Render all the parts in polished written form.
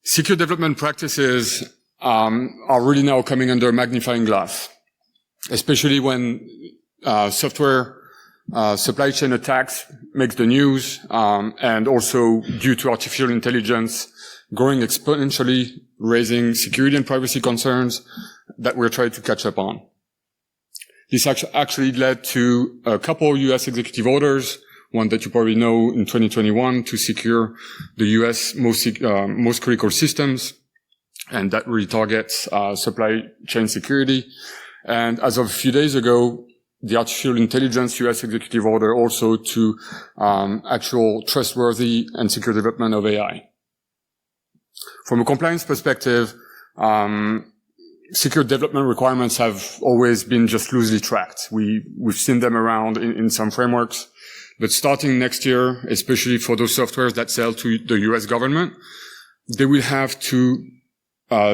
Secure development practices are really now coming under a magnifying glass, especially when software supply chain attacks makes the news, and also due to artificial intelligence growing exponentially, raising security and privacy concerns that we're trying to catch up on. This actually led to a couple US executive orders, one that you probably know in 2021 to secure the US most critical systems, and that really targets supply chain security. And as of a few days ago, the artificial intelligence US executive order also to actual trustworthy and secure development of AI. From a compliance perspective, secure development requirements have always been just loosely tracked. We've seen them around in some frameworks, but starting next year, especially for those softwares that sell to the US government, they will have to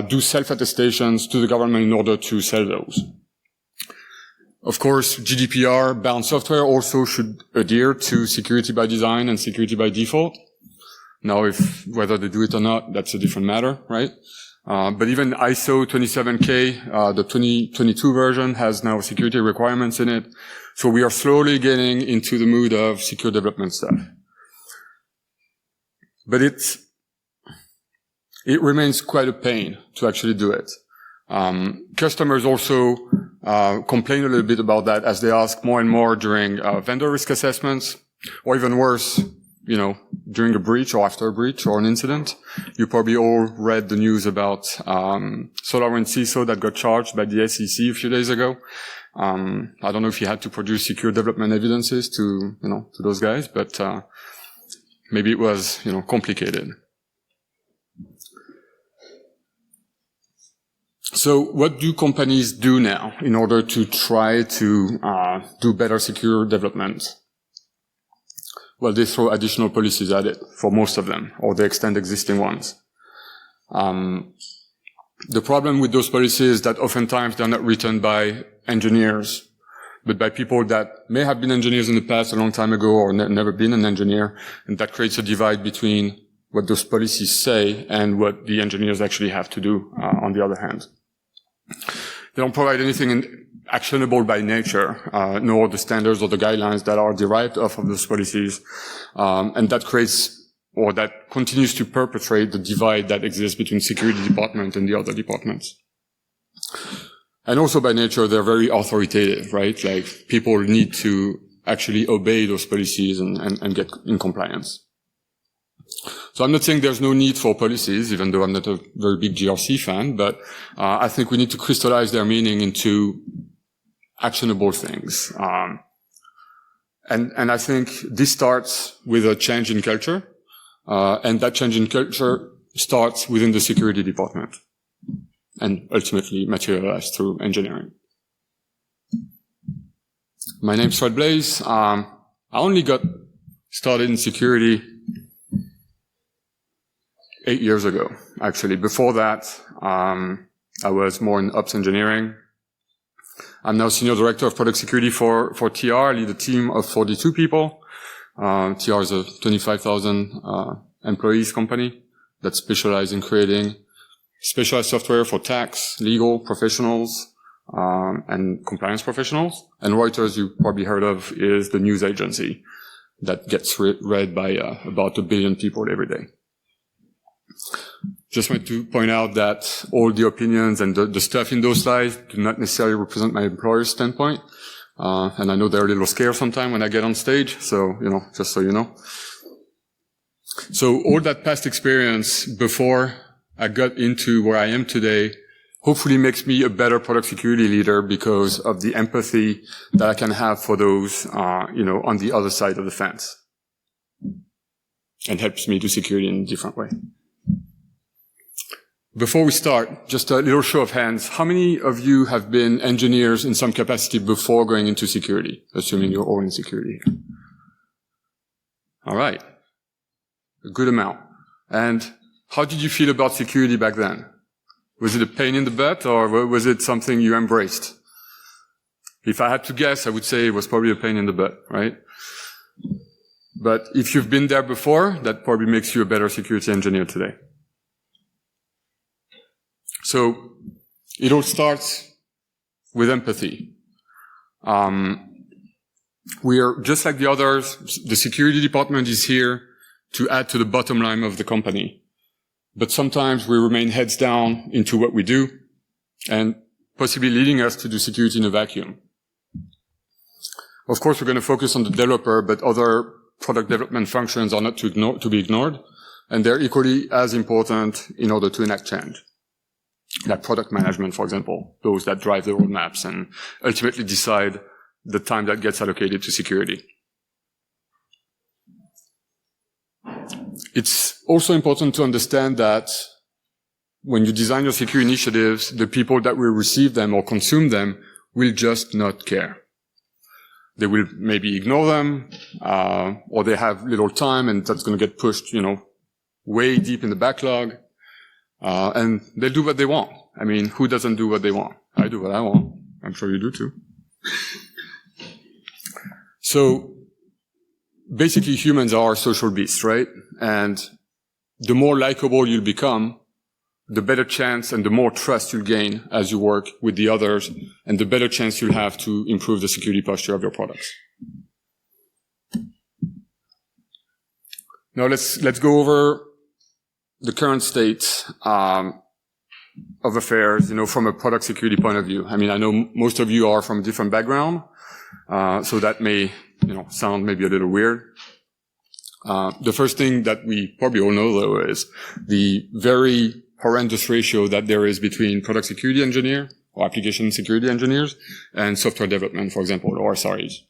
do self-attestations to the government in order to sell those. Of course, GDPR-bound software also should adhere to security by design and security by default. Now, whether they do it or not, that's a different matter, right? But even ISO 27K, the 2022 version, has now security requirements in it. So we are slowly getting into the mood of secure development stuff. But it remains quite a pain to actually do it. Customers also complain a little bit about that as they ask more and more during vendor risk assessments, or even worse, during a breach or after a breach or an incident. You probably all read the news about SolarWinds CISO that got charged by the SEC a few days ago. I don't know if he had to produce secure development evidences to those guys, but maybe it was complicated. So what do companies do now in order to try to do better secure development? Well, they throw additional policies at it for most of them, or they extend existing ones. The problem with those policies is that oftentimes they're not written by engineers, but by people that may have been engineers in the past a long time ago or never been an engineer, and that creates a divide between what those policies say and what the engineers actually have to do on the other hand. They don't provide anything actionable by nature, nor the standards or the guidelines that are derived off of those policies. And that creates, or that continues to perpetrate the divide that exists between security department and the other departments. And also by nature, they're very authoritative, right? Like people need to actually obey those policies and get in compliance. So I'm not saying there's no need for policies, even though I'm not a very big GRC fan, but I think we need to crystallize their meaning into actionable things. And I think this starts with a change in culture, and that change in culture starts within the security department and ultimately materialized through engineering. My name's Blaise. I only got started in security 8 years ago, actually. Before that, I was more in ops engineering. I'm now Senior Director of Product Security for TR. I lead a team of 42 people. TR is a 25,000 employees company that specializes in creating specialized software for tax, legal professionals, and compliance professionals. And Reuters, you probably heard of, is the news agency that gets read by about 1 billion people every day. Just want to point out that all the opinions and the stuff in those slides do not necessarily represent my employer's standpoint. And I know they're a little scared sometimes when I get on stage. So, just so you know. So all that past experience before I got into where I am today hopefully makes me a better product security leader because of the empathy that I can have for those, on the other side of the fence. And helps me do security in a different way. Before we start, just a little show of hands. How many of you have been engineers in some capacity before going into security, assuming you're all in security? All right. A good amount. And how did you feel about security back then? Was it a pain in the butt, or was it something you embraced? If I had to guess, I would say it was probably a pain in the butt, right? But if you've been there before, that probably makes you a better security engineer today. So it all starts with empathy. We are just like the others. The security department is here to add to the bottom line of the company. But sometimes we remain heads down into what we do and possibly leading us to do security in a vacuum. Of course, we're going to focus on the developer, but other product development functions are not to be ignored, and they're equally as important in order to enact change. Like product management, for example, those that drive the roadmaps and ultimately decide the time that gets allocated to security. It's also important to understand that when you design your security initiatives, the people that will receive them or consume them will just not care. They will maybe ignore them, or they have little time and that's going to get pushed, way deep in the backlog. And they'll do what they want. I mean, who doesn't do what they want? I do what I want. I'm sure you do too. So basically humans are social beasts, right? And the more likable you'll become, the better chance and the more trust you'll gain as you work with the others, and the better chance you'll have to improve the security posture of your products. Now let's go over the current state of affairs, from a product security point of view. I mean, I know most of you are from a different background, so that may, sound maybe a little weird. The first thing that we probably all know, though, is the very horrendous ratio that there is between product security engineer or application security engineers and software development, for example, or SREs.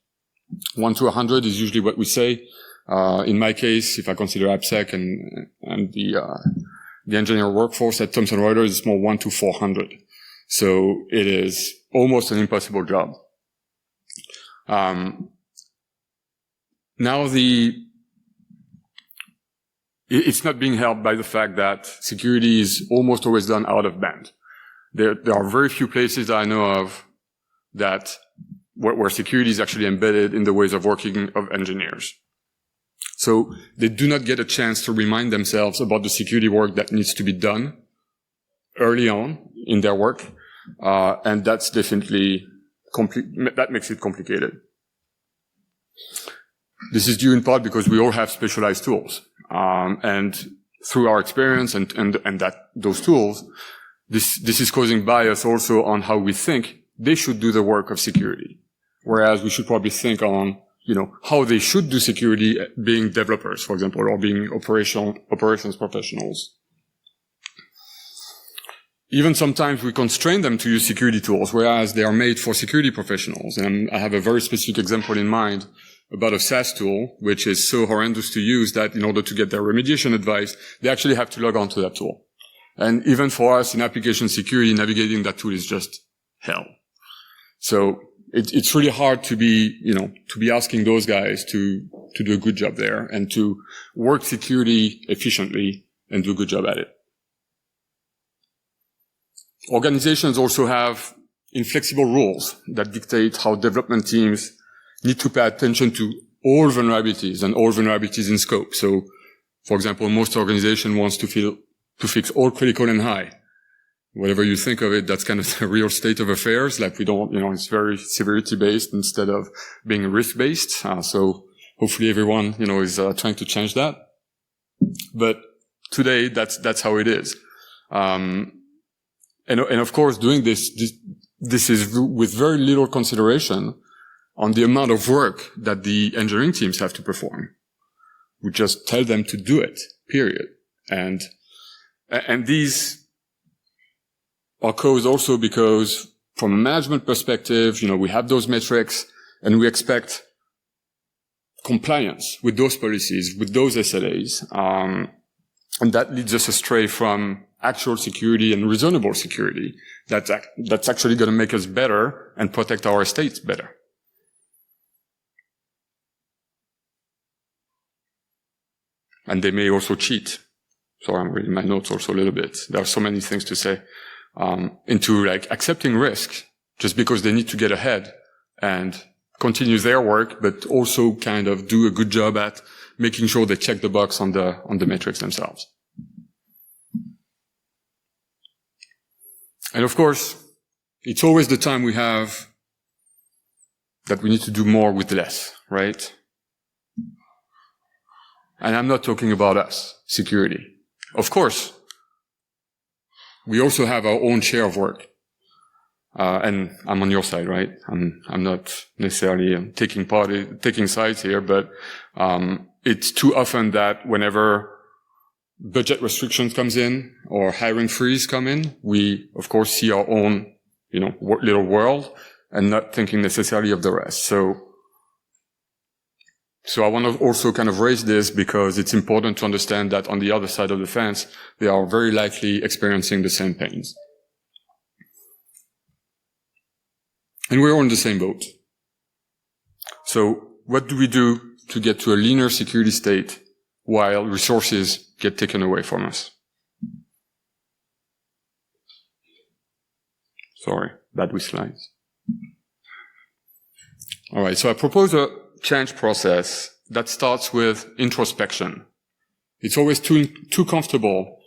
1 to 100 is usually what we say. In my case, if I consider AppSec and the engineer workforce at Thomson Reuters, it's more 1 to 400. So it is almost an impossible job. Now it's not being helped by the fact that security is almost always done out of band. There are very few places that I know of that where security is actually embedded in the ways of working of engineers. So they do not get a chance to remind themselves about the security work that needs to be done early on in their work, and that's definitely that makes it complicated. This is due in part because we all have specialized tools. And through our experience and that those tools, this is causing bias also on how we think they should do the work of security. Whereas we should probably think on, how they should do security being developers, for example, or being operations professionals. Even sometimes we constrain them to use security tools, whereas they are made for security professionals. And I have a very specific example in mind about a SaaS tool, which is so horrendous to use that in order to get their remediation advice, they actually have to log on to that tool. And even for us in application security, navigating that tool is just hell. So it's really hard to be asking those guys to do a good job there and to work security efficiently and do a good job at it. Organizations also have inflexible rules that dictate how development teams need to pay attention to all vulnerabilities and all vulnerabilities in scope. So, for example, most organization wants to fix all critical and high. Whatever you think of it, that's kind of the real state of affairs. Like we don't, it's very severity-based instead of being risk-based. So hopefully everyone, is trying to change that. But today, that's how it is. And of course, doing this is with very little consideration on the amount of work that the engineering teams have to perform. We just tell them to do it, period. And these are caused also because from a management perspective, we have those metrics and we expect compliance with those policies, with those SLAs. And that leads us astray from actual security and reasonable security. That's actually going to make us better and protect our estates better. And they may also cheat. So I'm reading my notes also a little bit. There are so many things to say. Into accepting risk just because they need to get ahead and continue their work, but also kind of do a good job at making sure they check the box on the metrics themselves. And of course, it's always the time we have that we need to do more with less, right? And I'm not talking about us, security. Of course, we also have our own share of work. And I'm on your side, right? I'm not necessarily taking sides here, but it's too often that whenever budget restrictions comes in or hiring freeze come in, we of course see our own, little world and not thinking necessarily of the rest. So I want to also kind of raise this because it's important to understand that on the other side of the fence, they are very likely experiencing the same pains. And we're all in the same boat. So what do we do to get to a leaner security state while resources get taken away from us? Sorry, bad with slides. All right, so I propose a change process that starts with introspection. It's always too comfortable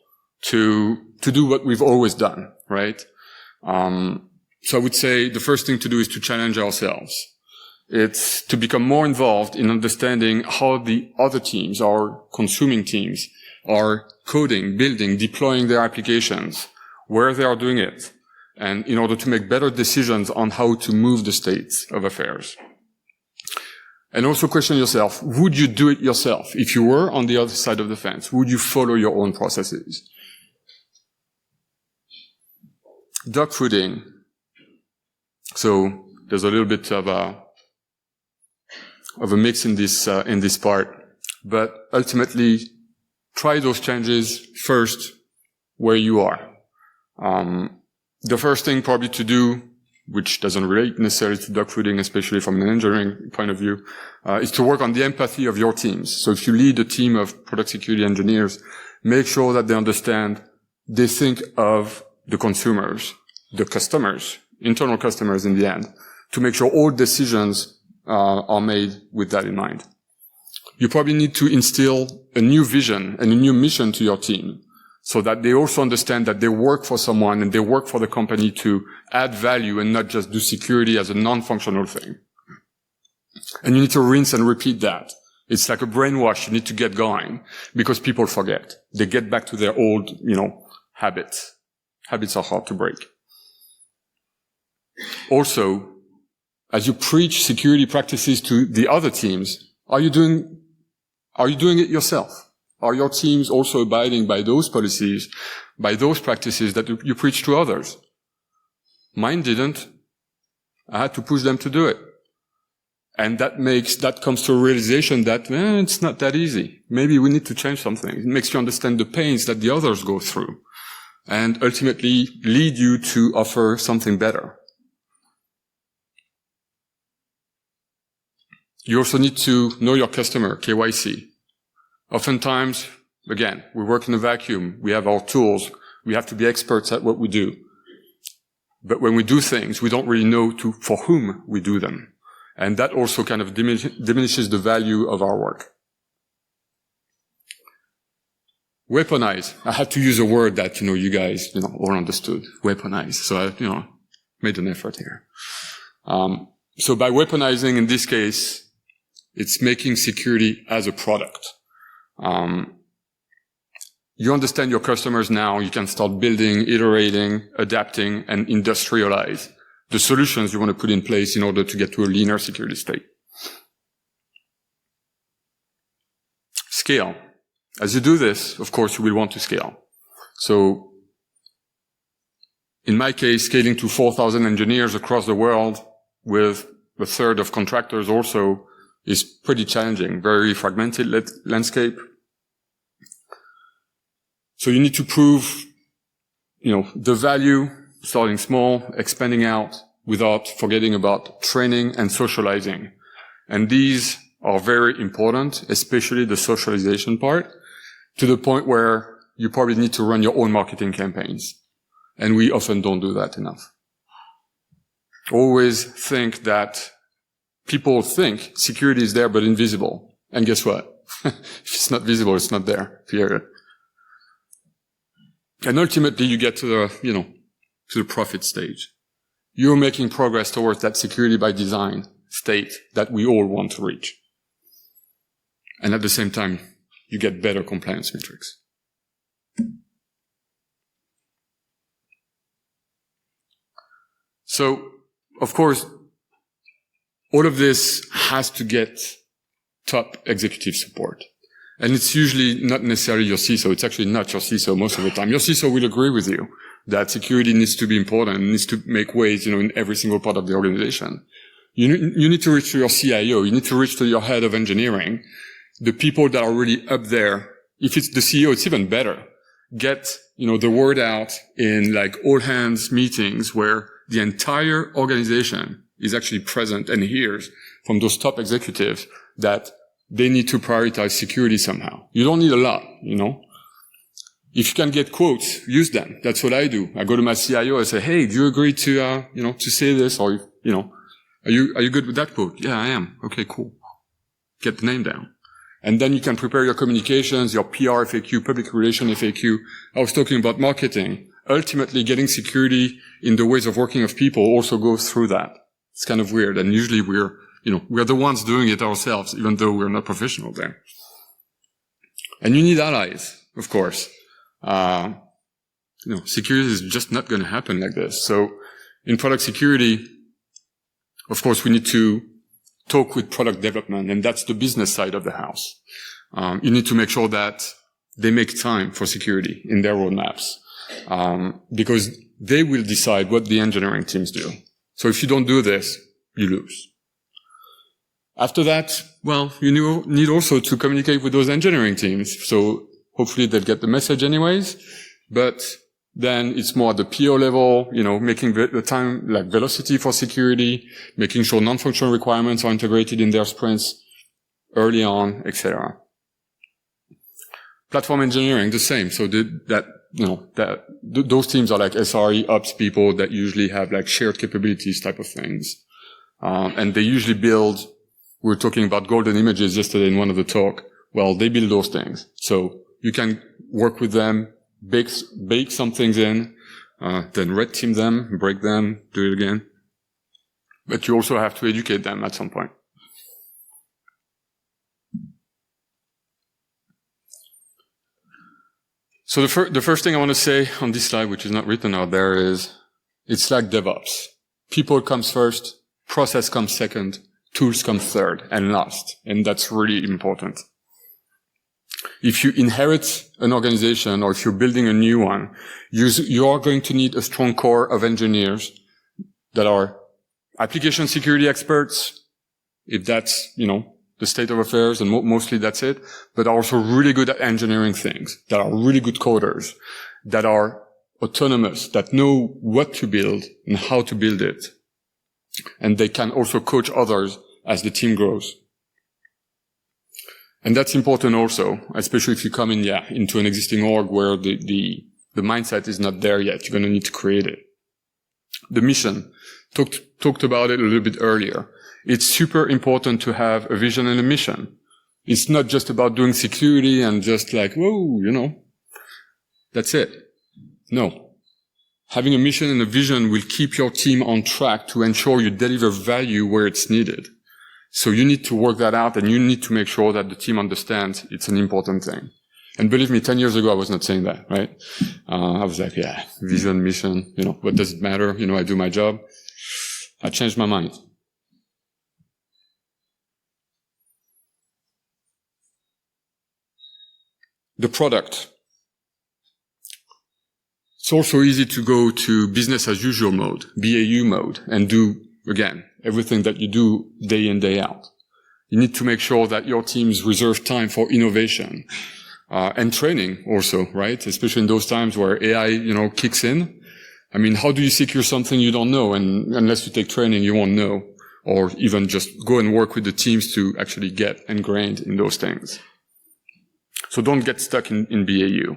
to do what we've always done, right? So I would say the first thing to do is to challenge ourselves. It's to become more involved in understanding how the other teams, our consuming teams, are coding, building, deploying their applications, where they are doing it, and in order to make better decisions on how to move the state of affairs. And also question yourself, would you do it yourself? If you were on the other side of the fence, would you follow your own processes? Dogfooding. So there's a little bit of a mix in this part, but ultimately try those changes first where you are. The first thing probably to do, which doesn't relate necessarily to dogfooding, especially from an engineering point of view, is to work on the empathy of your teams. So if you lead a team of product security engineers, make sure that they understand, they think of the consumers, the customers, internal customers in the end, to make sure all decisions are made with that in mind. You probably need to instill a new vision and a new mission to your team so that they also understand that they work for someone and they work for the company to add value and not just do security as a non-functional thing. And you need to rinse and repeat that. It's like a brainwash you need to get going because people forget. They get back to their old, habits. Habits are hard to break. Also, as you preach security practices to the other teams, are you doing it yourself? Are your teams also abiding by those policies, by those practices that you preach to others? Mine didn't. I had to push them to do it. And that comes to a realization that it's not that easy. Maybe we need to change something. It makes you understand the pains that the others go through and ultimately lead you to offer something better. You also need to know your customer, KYC. Oftentimes, again, we work in a vacuum. We have our tools. We have to be experts at what we do. But when we do things, we don't really know for whom we do them. And that also kind of diminishes the value of our work. Weaponize. I had to use a word that, you guys, all understood. Weaponize. So I, made an effort here. So by weaponizing in this case, it's making security as a product. You understand your customers now. You can start building, iterating, adapting, and industrialize the solutions you want to put in place in order to get to a leaner security state. Scale. As you do this, of course, you will want to scale. So in my case, scaling to 4,000 engineers across the world with a third of contractors also is pretty challenging, very fragmented landscape. So you need to prove, the value, starting small, expanding out, without forgetting about training and socializing. And these are very important, especially the socialization part, to the point where you probably need to run your own marketing campaigns. And we often don't do that enough. Always think that people think security is there but invisible. And guess what? If it's not visible, it's not there. Period. And ultimately you get to to the profit stage. You're making progress towards that security by design state that we all want to reach. And at the same time, you get better compliance metrics. So, of course, all of this has to get top executive support. And it's usually not necessarily your CISO. It's actually not your CISO most of the time. Your CISO will agree with you that security needs to be important, needs to make waves, in every single part of the organization. You need to reach to your CIO. You need to reach to your head of engineering. The people that are really up there. If it's the CEO, it's even better. Get, the word out in like all hands meetings where the entire organization is actually present and hears from those top executives that they need to prioritize security somehow. You don't need a lot, If you can get quotes, use them. That's what I do. I go to my CIO, I say, hey, do you agree to, to say this? Or, are you good with that quote? Yeah, I am. Okay, cool. Get the name down. And then you can prepare your communications, your PR FAQ, public relation FAQ. I was talking about marketing. Ultimately, getting security in the ways of working of people also goes through that. It's kind of weird. And usually we're the ones doing it ourselves, even though we're not professional there. And you need allies, of course. Security is just not going to happen like this. So in product security, of course, we need to talk with product development, and that's the business side of the house. You need to make sure that they make time for security in their roadmaps, because they will decide what the engineering teams do. So if you don't do this, you lose. After that, you need also to communicate with those engineering teams. So hopefully they'll get the message anyways, but then it's more at the PO level, making the time, like velocity for security, making sure non-functional requirements are integrated in their sprints early on, etc. Platform engineering, the same. So those teams are like SRE ops people that usually have like shared capabilities type of things. And they usually build, we were talking about golden images yesterday in one of the talk. Well, they build those things. So you can work with them, bake some things in, then red team them, break them, do it again. But you also have to educate them at some point. So the first thing I want to say on this slide, which is not written out there, is it's like DevOps. People comes first, process comes second, tools come third and last. And that's really important. If you inherit an organization or if you're building a new one, you are going to need a strong core of engineers that are application security experts, if that's, the state of affairs, and mostly that's it, but are also really good at engineering things, that are really good coders, that are autonomous, that know what to build and how to build it. And they can also coach others as the team grows. And that's important also, especially if you come in, into an existing org where the mindset is not there yet. You're going to need to create it. The mission, talked about it a little bit earlier. It's super important to have a vision and a mission. It's not just about doing security and just like, whoa, that's it. No. Having a mission and a vision will keep your team on track to ensure you deliver value where it's needed. So you need to work that out, and you need to make sure that the team understands it's an important thing. And believe me, 10 years ago, I was not saying that, right? I was like, vision, mission, what does it matter? I do my job. I changed my mind. The product. It's also easy to go to business as usual mode, BAU mode, and do, again, everything that you do day in, day out. You need to make sure that your teams reserve time for innovation, and training also, right? Especially in those times where AI, kicks in. I mean, how do you secure something you don't know? And unless you take training, you won't know. Or even just go and work with the teams to actually get ingrained in those things. So don't get stuck in BAU.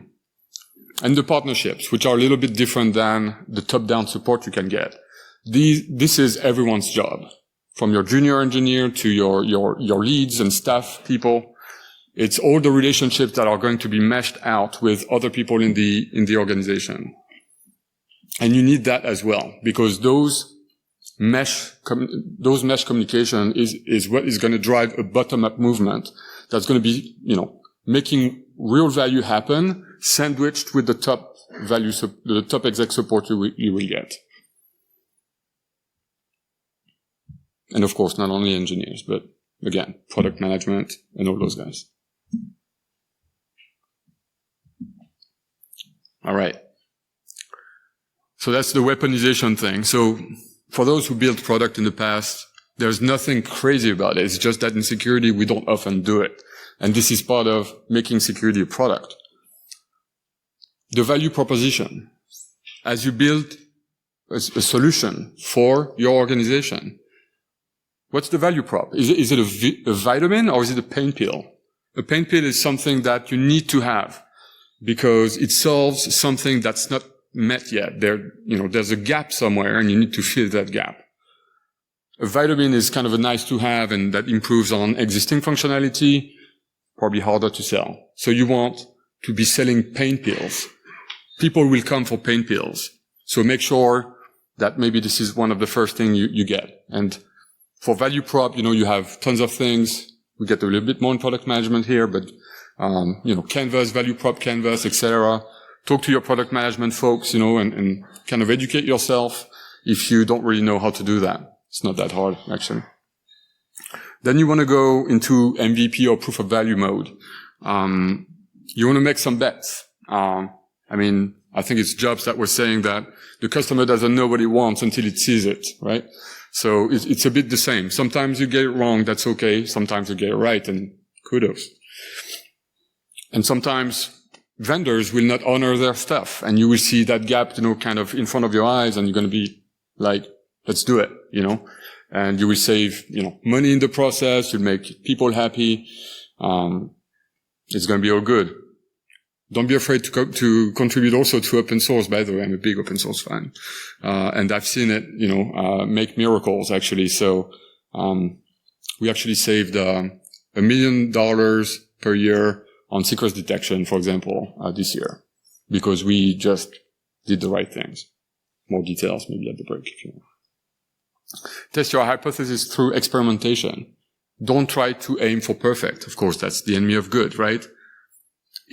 And the partnerships, which are a little bit different than the top-down support you can get. This is everyone's job, from your junior engineer to your leads and staff people. It's all the relationships that are going to be meshed out with other people in the organization. And you need that as well, because those mesh communication is what is going to drive a bottom-up movement that's going to be, making real value happen, sandwiched with the top value, the top exec support you will get. And of course, not only engineers, but again, product management and all those guys. All right. So that's the weaponization thing. So for those who built product in the past, there's nothing crazy about it. It's just that in security, we don't often do it. And this is part of making security a product. The value proposition. As you build a solution for your organization, what's the value prop? Is it a vitamin or is it a pain pill? A pain pill is something that you need to have because it solves something that's not met yet. There's a gap somewhere and you need to fill that gap. A vitamin is kind of a nice to have and that improves on existing functionality, probably harder to sell. So you want to be selling pain pills. People will come for pain pills. So make sure that maybe this is one of the first things you get. And for value prop, you have tons of things. We get a little bit more in product management here, but, canvas, value prop canvas, etc. Talk to your product management folks, and kind of educate yourself if you don't really know how to do that. It's not that hard, actually. Then you want to go into MVP or proof of value mode. You want to make some bets. I think it's Jobs that was saying that the customer doesn't know what he wants until it sees it, right? So it's a bit the same. Sometimes you get it wrong, that's okay. Sometimes you get it right, and kudos. And sometimes vendors will not honor their stuff, and you will see that gap, kind of in front of your eyes, and you're going to be like, let's do it, and you will save, money in the process. You'll make people happy. It's going to be all good. Don't be afraid to contribute also to open source. By the way, I'm a big open source fan. And I've seen it, make miracles actually. So, we actually saved, $1 million per year on secrets detection, for example, this year, because we just did the right things. More details maybe at the break if you want. Test your hypothesis through experimentation. Don't try to aim for perfect. Of course, that's the enemy of good, right?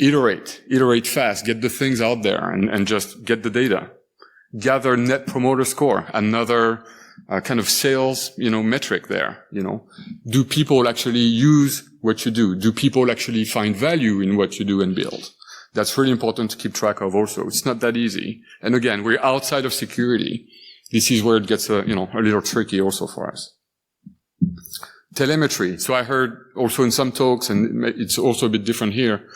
Iterate fast, get the things out there and just get the data. Gather net promoter score, another kind of sales, metric there, Do people actually use what you do? Do people actually find value in what you do and build? That's really important to keep track of also. It's not that easy. And again, we're outside of security. This is where it gets, a little tricky also for us. Telemetry. So I heard also in some talks, and it's also a bit different here,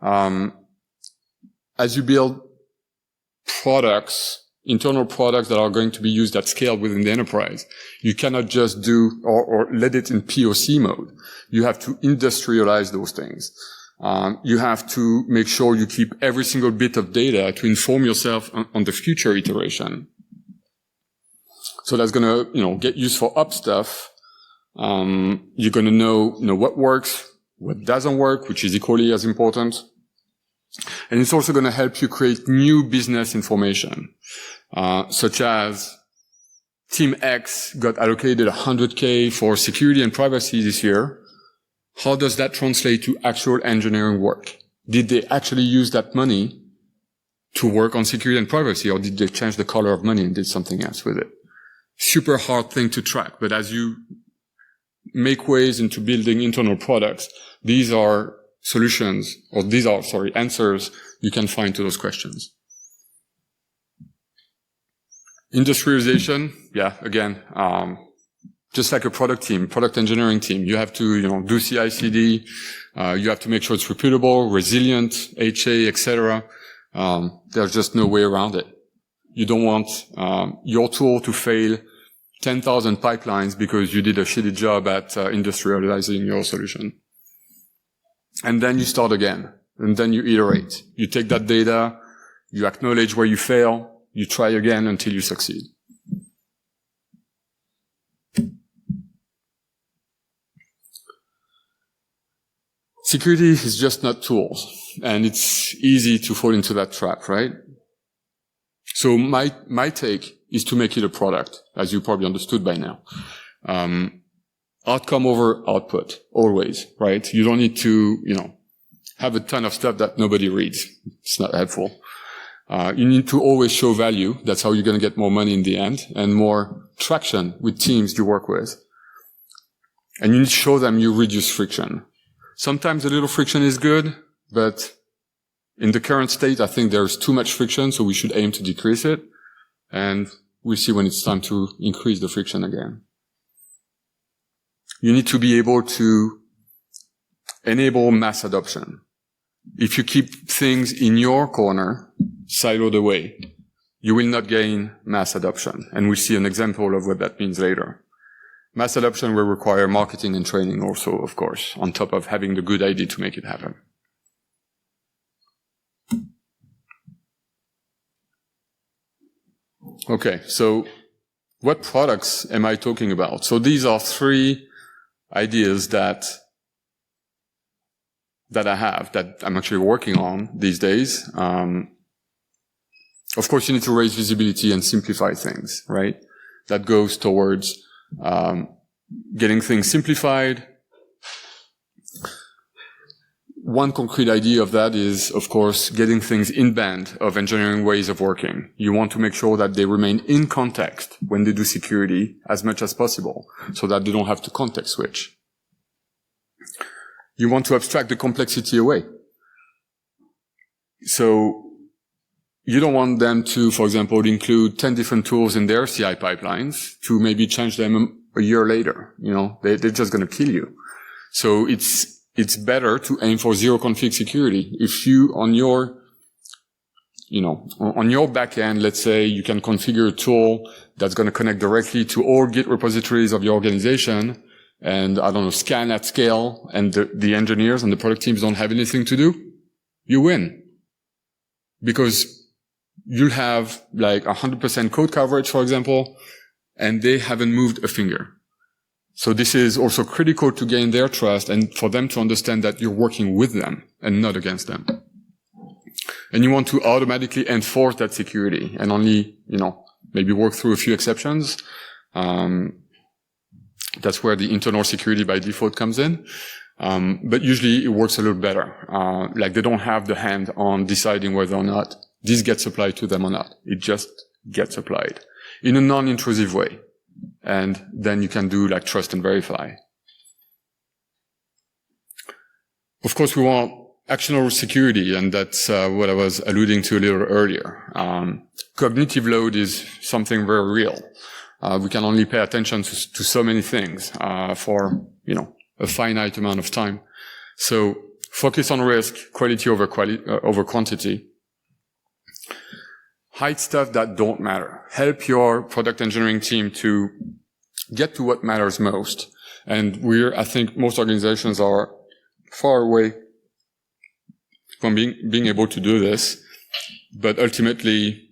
as you build products, internal products that are going to be used at scale within the enterprise, you cannot just do or let it in POC mode. You have to industrialize those things. You have to make sure you keep every single bit of data to inform yourself on the future iteration. So that's going to, get used for up stuff. You're going to know, what works, what doesn't work, which is equally as important. And it's also going to help you create new business information, such as Team X got allocated $100K for security and privacy this year. How does that translate to actual engineering work? Did they actually use that money to work on security and privacy, or did they change the color of money and did something else with it? Super hard thing to track, but as you make ways into building internal products, these are solutions, or answers you can find to those questions. Industrialization, again, just like a product engineering team, you have to, do CI/CD, you have to make sure it's repeatable, resilient, HA, etc. There's just no way around it. You don't want, your tool to fail 10,000 pipelines because you did a shitty job at industrializing your solution. And then you start again, and then you iterate. You take that data, you acknowledge where you fail, you try again until you succeed. Security is just not tools, and it's easy to fall into that trap, right? So my take is to make it a product, as you probably understood by now. Outcome over output, always, right? You don't need to, have a ton of stuff that nobody reads. It's not helpful. You need to always show value. That's how you're going to get more money in the end and more traction with teams you work with. And you need to show them you reduce friction. Sometimes a little friction is good, but in the current state, I think there's too much friction, so we should aim to decrease it. And we'll see when it's time to increase the friction again. You need to be able to enable mass adoption. If you keep things in your corner, siloed away, you will not gain mass adoption. And we'll see an example of what that means later. Mass adoption will require marketing and training also, of course, on top of having the good idea to make it happen. Okay, so what products am I talking about? So these are 3 ideas that I have, that I'm actually working on these days. Of course, you need to raise visibility and simplify things, right? That goes towards getting things simplified. One concrete idea of that is, of course, getting things in band of engineering ways of working. You want to make sure that they remain in context when they do security as much as possible, so that they don't have to context switch. You want to abstract the complexity away. So you don't want them to, for example, include 10 different tools in their CI pipelines to maybe change them a year later. They're just going to kill you. So it's better to aim for zero config security. If you, on your back end, let's say you can configure a tool that's going to connect directly to all Git repositories of your organization and, scan at scale, and the engineers and the product teams don't have anything to do, you win. Because you'll have like 100% code coverage, for example, and they haven't moved a finger. So this is also critical to gain their trust and for them to understand that you're working with them and not against them. And you want to automatically enforce that security and only, maybe work through a few exceptions. That's where the internal security by default comes in. But usually it works a little better. Like they don't have the hand on deciding whether or not this gets applied to them or not. It just gets applied in a non-intrusive way. And then you can do like trust and verify. Of course, we want actionable security, and that's what I was alluding to a little earlier. Cognitive load is something very real. We can only pay attention to so many things for a finite amount of time. So focus on risk, quality over quantity. Hide stuff that don't matter. Help your product engineering team to get to what matters most. And I think most organizations are far away from being able to do this. But ultimately,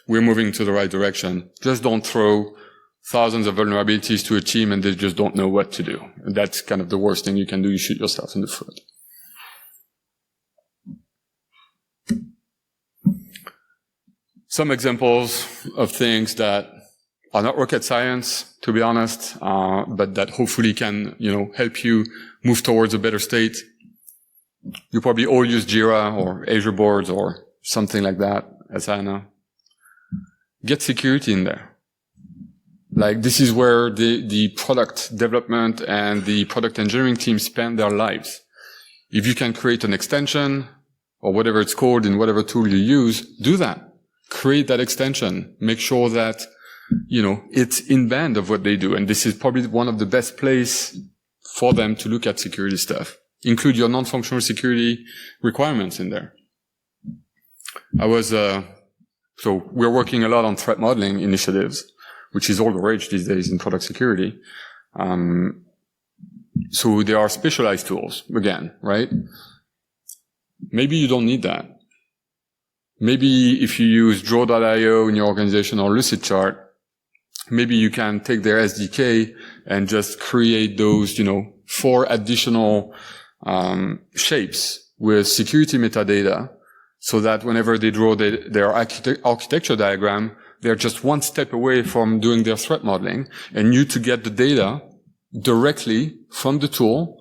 we're moving to the right direction. Just don't throw thousands of vulnerabilities to a team and they just don't know what to do. And that's kind of the worst thing you can do. You shoot yourself in the foot. Some examples of things that are not rocket science, to be honest, but that hopefully can, help you move towards a better state. You probably all use Jira or Azure boards or something like that, Asana. Get security in there. Like this is where the product development and the product engineering team spend their lives. If you can create an extension or whatever it's called in whatever tool you use, do that. Create that extension. Make sure that, it's in band of what they do. And this is probably one of the best places for them to look at security stuff. Include your non-functional security requirements in there. So we're working a lot on threat modeling initiatives, which is all the rage these days in product security. So there are specialized tools, again, right? Maybe you don't need that. Maybe if you use Draw.io in your organization or Lucidchart, maybe you can take their SDK and just create those, 4 additional shapes with security metadata so that whenever they draw their architecture diagram, they're just one step away from doing their threat modeling, and you to get the data directly from the tool,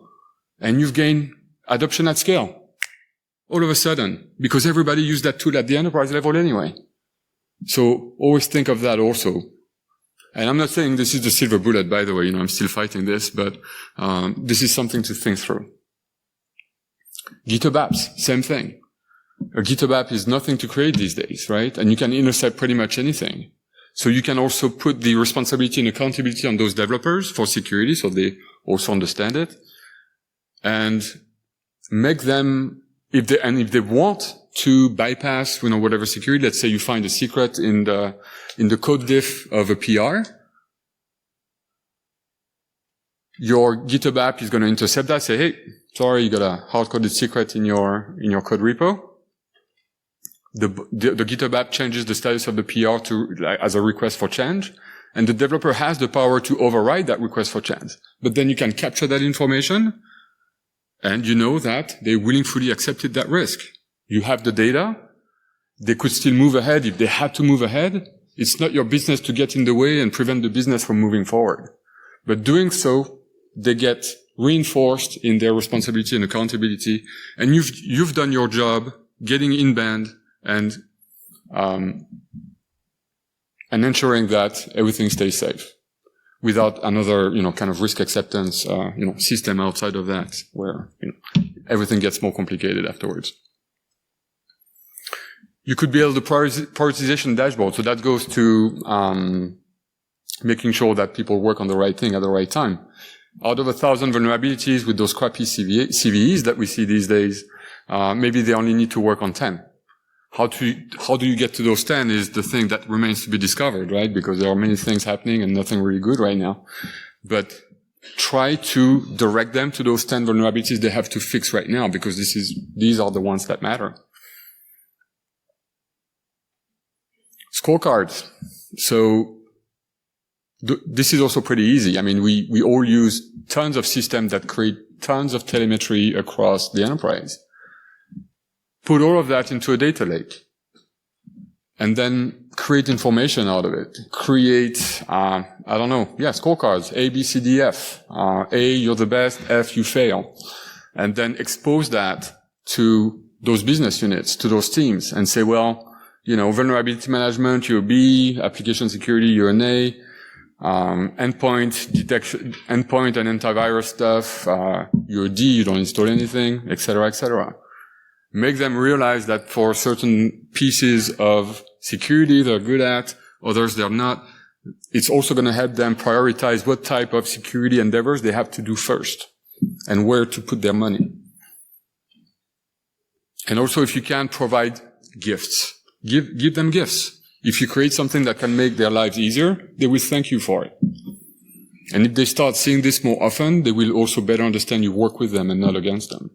and you've gained adoption at scale. All of a sudden, because everybody used that tool at the enterprise level anyway. So always think of that also. And I'm not saying this is the silver bullet, by the way, I'm still fighting this, but this is something to think through. GitHub apps, same thing. A GitHub app is nothing to create these days, right? And you can intercept pretty much anything. So you can also put the responsibility and accountability on those developers for security, so they also understand it, and make them, if they want to bypass, whatever security, let's say you find a secret in the code diff of a PR, your GitHub app is going to intercept that, say, hey, sorry, you got a hard-coded secret in your code repo. The GitHub app changes the status of the PR as a request for change, and the developer has the power to override that request for change. But then you can capture that information, and you know that they willingly accepted that risk. You have the data. They could still move ahead if they had to move ahead. It's not your business to get in the way and prevent the business from moving forward. But doing so, they get reinforced in their responsibility and accountability, and you've done your job getting in band and ensuring that everything stays safe without another, kind of risk acceptance, system outside of that where, everything gets more complicated afterwards. You could build a prioritization dashboard. So that goes to, making sure that people work on the right thing at the right time. Out of 1,000 vulnerabilities with those crappy CVEs that we see these days, maybe they only need to work on 10. How do you get to those 10 is the thing that remains to be discovered, right? Because there are many things happening and nothing really good right now. But try to direct them to those 10 vulnerabilities they have to fix right now, because these are the ones that matter. Scorecards. So this is also pretty easy. I mean, we all use tons of systems that create tons of telemetry across the enterprise. Put all of that into a data lake and then create information out of it. Create, scorecards, A, B, C, D, F. A, you're the best, F, you fail. And then expose that to those business units, to those teams, and say, well, vulnerability management, you're B, application security, you're an A, endpoint detection, endpoint and antivirus stuff, you're D, you don't install anything, etc., etc. Make them realize that for certain pieces of security they're good at, others they're not. It's also going to help them prioritize what type of security endeavors they have to do first and where to put their money. And also, if you can, provide gifts. Give them gifts. If you create something that can make their lives easier, they will thank you for it. And if they start seeing this more often, they will also better understand you work with them and not against them.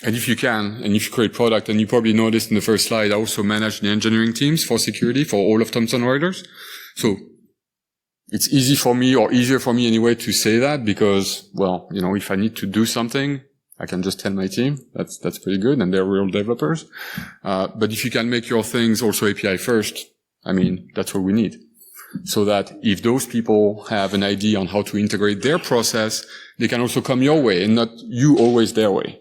And if you can, and if you create product, and you probably noticed in the first slide, I also manage the engineering teams for security for all of Thomson Reuters. So it's easy for me, or easier for me anyway, to say that because, well, if I need to do something, I can just tell my team. That's pretty good, and they're real developers. But if you can make your things also API first, that's what we need. So that if those people have an idea on how to integrate their process, they can also come your way and not you always their way.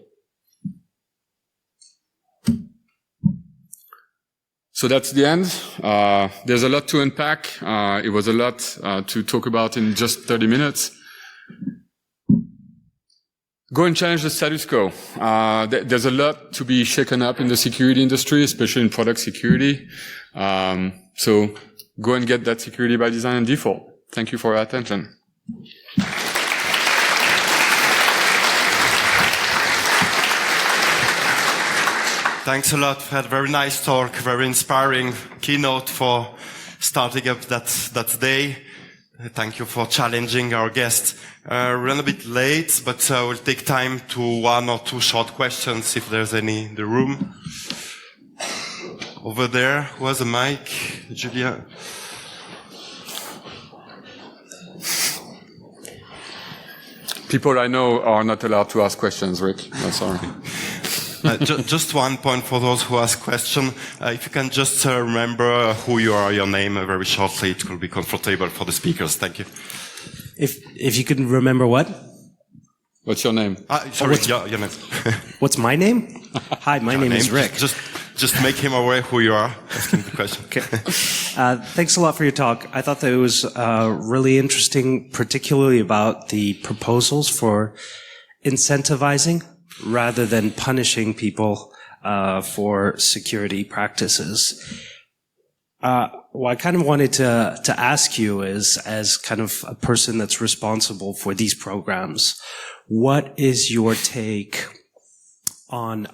So that's the end. There's a lot to unpack. It was a lot to talk about in just 30 minutes. Go and challenge the status quo. There's a lot to be shaken up in the security industry, especially in product security. So go and get that security by design and default. Thank you for your attention. Thanks a lot. We had a very nice talk, very inspiring keynote for starting up that day. Thank you for challenging our guests. Run a bit late, but we'll take time to one or two short questions if there's any in the room. Over there, who has a mic? Julia. People I know are not allowed to ask questions, Rick. I'm sorry. Just one point for those who ask question. If you can just remember who you are, your name very shortly, it will be comfortable for the speakers. Thank you. If you can remember what? What's your name? Sorry, your name. What's my name? Hi, my name is Rick. Just make him aware who you are asking the question. Okay. Thanks a lot for your talk. I thought that it was really interesting, particularly about the proposals for incentivizing rather than punishing people for security practices. What I kind of wanted to ask you is, as kind of a person that's responsible for these programs, what is your take on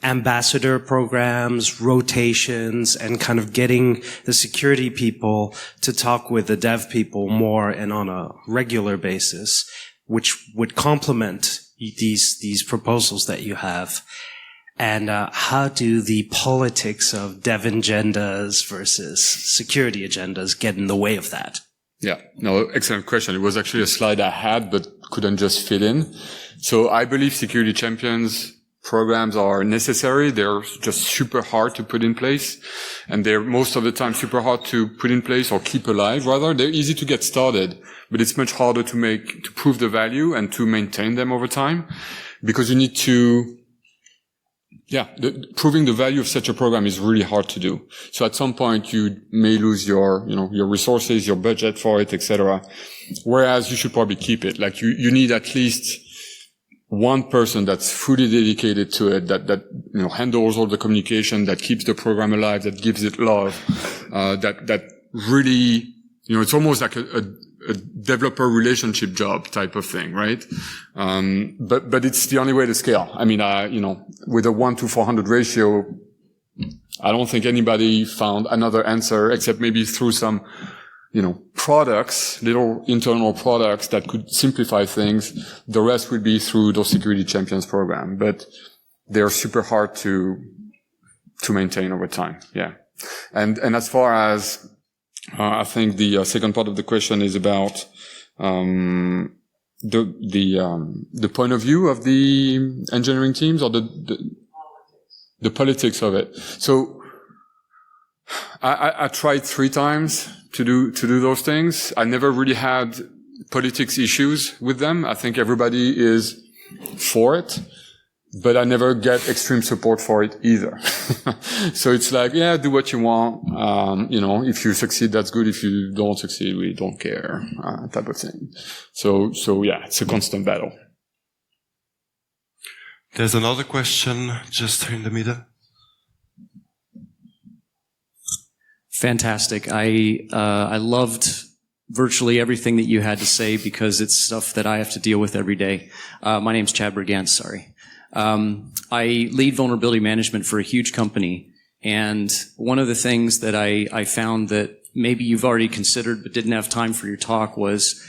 ambassador programs, rotations, and kind of getting the security people to talk with the dev people more and on a regular basis, which would complement these proposals that you have? And how do the politics of dev agendas versus security agendas get in the way of that? Yeah, no, excellent question. It was actually a slide I had, but couldn't just fit in. So I believe security champions programs are necessary. They're just super hard to put in place. And they're most of the time super hard to put in place or keep alive, rather. They're easy to get started, but it's much harder to prove the value and to maintain them over time, because you need to, proving the value of such a program is really hard to do. So at some point you may lose your resources, your budget for it, etc. Whereas you should probably keep it. Like you need at least one person that's fully dedicated to it, that handles all the communication, that keeps the program alive, that gives it love, that really, it's almost like a developer relationship job type of thing, right? But it's the only way to scale. I mean, with a 1-to-400 ratio, I don't think anybody found another answer except maybe through some, products, little internal products that could simplify things. The rest would be through those security champions program, but they're super hard to maintain over time. Yeah. And as far as, I think the second part of the question is about, the point of view of the engineering teams, or the politics of it. So I tried 3 times to do those things. I never really had politics issues with them. I think everybody is for it, but I never get extreme support for it either. So it's like, yeah, do what you want. If you succeed, that's good. If you don't succeed, we don't care, type of thing. So yeah, it's a constant battle. There's another question just in the middle. Fantastic. I loved virtually everything that you had to say, because it's stuff that I have to deal with every day. My name's Chad Brigance, sorry. I lead vulnerability management for a huge company, and one of the things that I found that maybe you've already considered but didn't have time for your talk was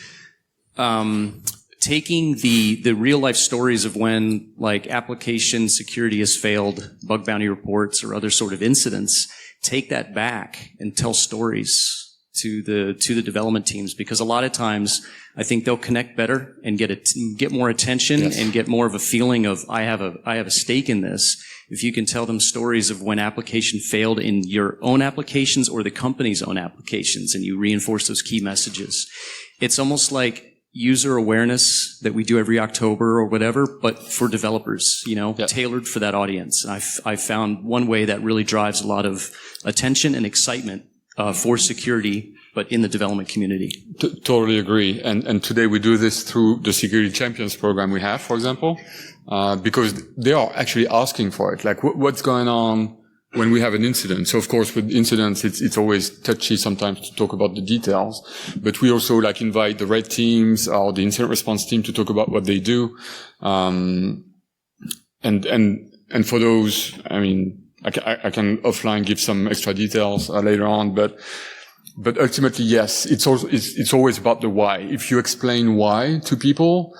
taking the real life stories of when, like, application security has failed, bug bounty reports or other sort of incidents, take that back and tell stories to the development teams, because a lot of times I think they'll connect better and get more attention. Yes. And get more of a feeling of I have a stake in this. If you can tell them stories of when application failed in your own applications or the company's own applications, and you reinforce those key messages. It's almost like user awareness that we do every October or whatever, but for developers, yeah, tailored for that audience. And I found one way that really drives a lot of attention and excitement for security, but in the development community. Totally agree. And today we do this through the security champions program we have, for example, because they are actually asking for it. Like, what's going on when we have an incident? So of course with incidents, it's always touchy sometimes to talk about the details, but we also invite the red teams or the incident response team to talk about what they do. And for those, I mean, I can offline give some extra details later on, but ultimately, yes, it's always about the why. If you explain why to people,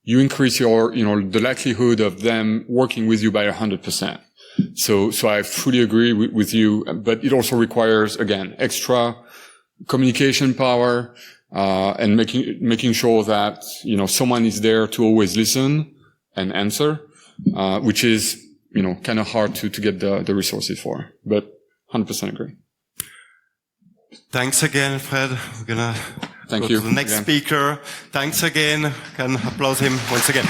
you increase the likelihood of them working with you by 100%. So I fully agree with you, but it also requires, again, extra communication power, and making sure that, someone is there to always listen and answer. which is, kind of hard to get the resources for, but 100% agree. Thanks again, Fred. We're gonna Thank go you to the next again. speaker. Thanks again. Can applaud him once again.